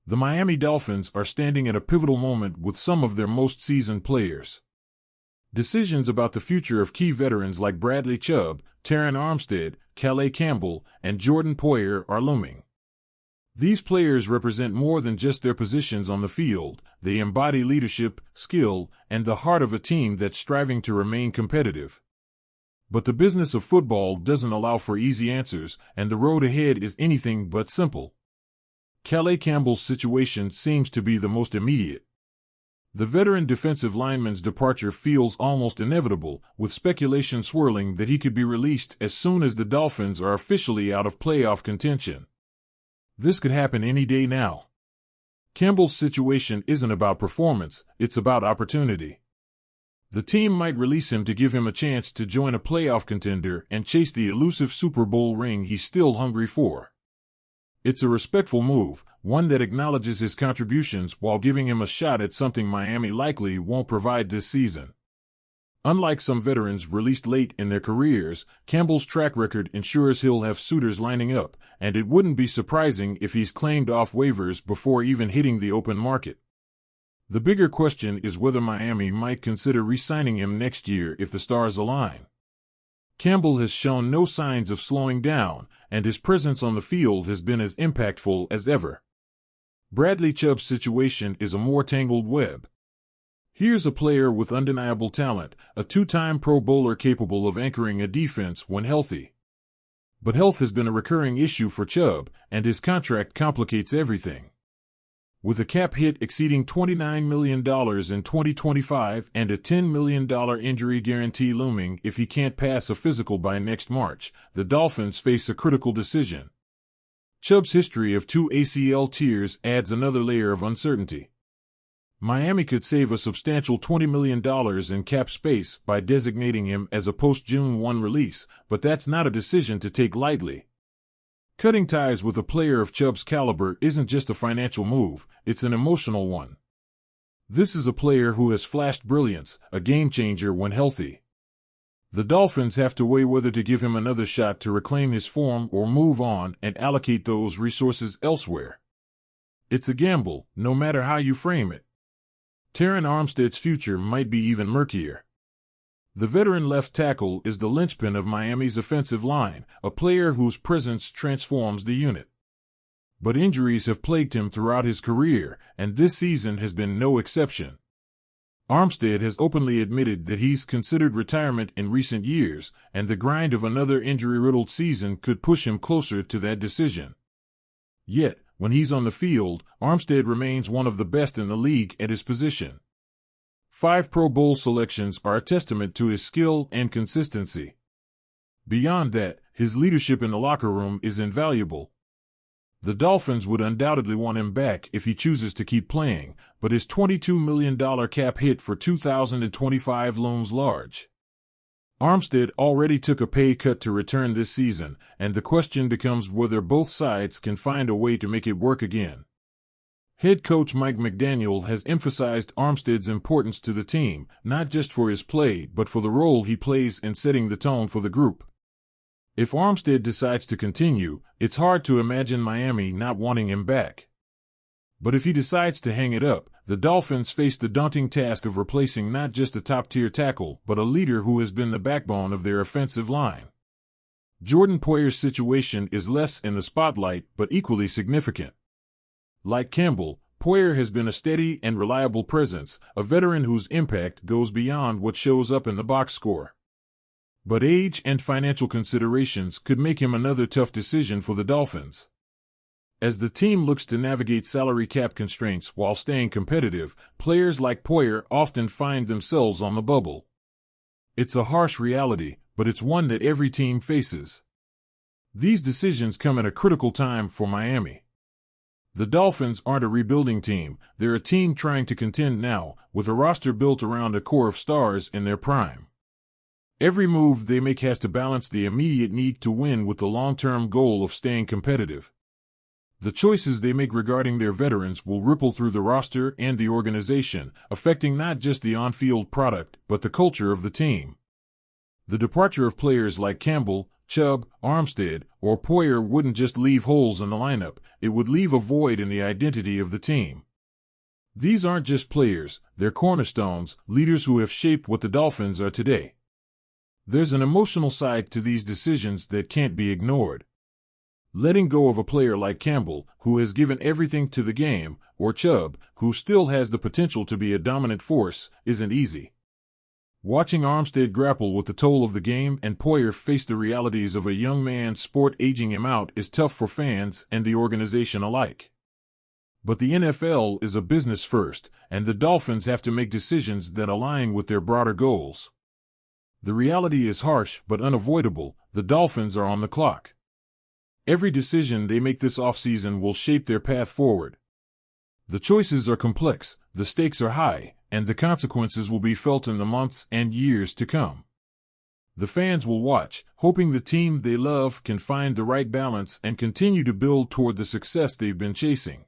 The Miami Dolphins are standing at a pivotal moment with some of their most seasoned players. Decisions about the future of key veterans like Bradley Chubb, Terron Armstead, Calais Campbell, and Jordan Poyer are looming. These players represent more than just their positions on the field. They embody leadership, skill, and the heart of a team that's striving to remain competitive. But the business of football doesn't allow for easy answers, and the road ahead is anything but simple. Calais Campbell's situation seems to be the most immediate. The veteran defensive lineman's departure feels almost inevitable, with speculation swirling that he could be released as soon as the Dolphins are officially out of playoff contention. This could happen any day now. Campbell's situation isn't about performance, it's about opportunity. The team might release him to give him a chance to join a playoff contender and chase the elusive Super Bowl ring he's still hungry for. It's a respectful move, one that acknowledges his contributions while giving him a shot at something Miami likely won't provide this season. Unlike some veterans released late in their careers, Campbell's track record ensures he'll have suitors lining up, and it wouldn't be surprising if he's claimed off waivers before even hitting the open market. The bigger question is whether Miami might consider re-signing him next year if the stars align. Campbell has shown no signs of slowing down, and his presence on the field has been as impactful as ever. Bradley Chubb's situation is a more tangled web. Here's a player with undeniable talent, a two-time Pro Bowler capable of anchoring a defense when healthy. But health has been a recurring issue for Chubb, and his contract complicates everything. With a cap hit exceeding $29 million in 2025 and a $10 million injury guarantee looming if he can't pass a physical by next March, the Dolphins face a critical decision. Chubb's history of 2 ACL tears adds another layer of uncertainty. Miami could save a substantial $20 million in cap space by designating him as a post-June 1 release, but that's not a decision to take lightly. Cutting ties with a player of Chubb's caliber isn't just a financial move, it's an emotional one. This is a player who has flashed brilliance, a game-changer when healthy. The Dolphins have to weigh whether to give him another shot to reclaim his form or move on and allocate those resources elsewhere. It's a gamble, no matter how you frame it. Terron Armstead's future might be even murkier. The veteran left tackle is the linchpin of Miami's offensive line, a player whose presence transforms the unit. But injuries have plagued him throughout his career, and this season has been no exception. Armstead has openly admitted that he's considered retirement in recent years, and the grind of another injury-riddled season could push him closer to that decision. Yet, when he's on the field, Armstead remains one of the best in the league at his position. 5 Pro Bowl selections are a testament to his skill and consistency. Beyond that, his leadership in the locker room is invaluable. The Dolphins would undoubtedly want him back if he chooses to keep playing, but his $22 million cap hit for 2025 looms large. Armstead already took a pay cut to return this season, and the question becomes whether both sides can find a way to make it work again. Head coach Mike McDaniel has emphasized Armstead's importance to the team, not just for his play but for the role he plays in setting the tone for the group. If Armstead decides to continue, it's hard to imagine Miami not wanting him back. But if he decides to hang it up, the Dolphins face the daunting task of replacing not just a top-tier tackle but a leader who has been the backbone of their offensive line. Jordan Poyer's situation is less in the spotlight but equally significant. Like Campbell, Poyer has been a steady and reliable presence, a veteran whose impact goes beyond what shows up in the box score. But age and financial considerations could make him another tough decision for the Dolphins. As the team looks to navigate salary cap constraints while staying competitive, players like Poyer often find themselves on the bubble. It's a harsh reality, but it's one that every team faces. These decisions come at a critical time for Miami. The Dolphins aren't a rebuilding team, they're a team trying to contend now, with a roster built around a core of stars in their prime. Every move they make has to balance the immediate need to win with the long-term goal of staying competitive. The choices they make regarding their veterans will ripple through the roster and the organization, affecting not just the on-field product but the culture of the team. The departure of players like Campbell, Chubb, Armstead, or Poyer wouldn't just leave holes in the lineup, it would leave a void in the identity of the team. These aren't just players, they're cornerstones, leaders who have shaped what the Dolphins are today. There's an emotional side to these decisions that can't be ignored. Letting go of a player like Campbell, who has given everything to the game, or Chubb, who still has the potential to be a dominant force, isn't easy. Watching Armstead grapple with the toll of the game and Poyer face the realities of a young man's sport aging him out is tough for fans and the organization alike. But the NFL is a business first, and the Dolphins have to make decisions that align with their broader goals. The reality is harsh but unavoidable. The Dolphins are on the clock. Every decision they make this offseason will shape their path forward. The choices are complex, the stakes are high, and the consequences will be felt in the months and years to come. The fans will watch, hoping the team they love can find the right balance and continue to build toward the success they've been chasing.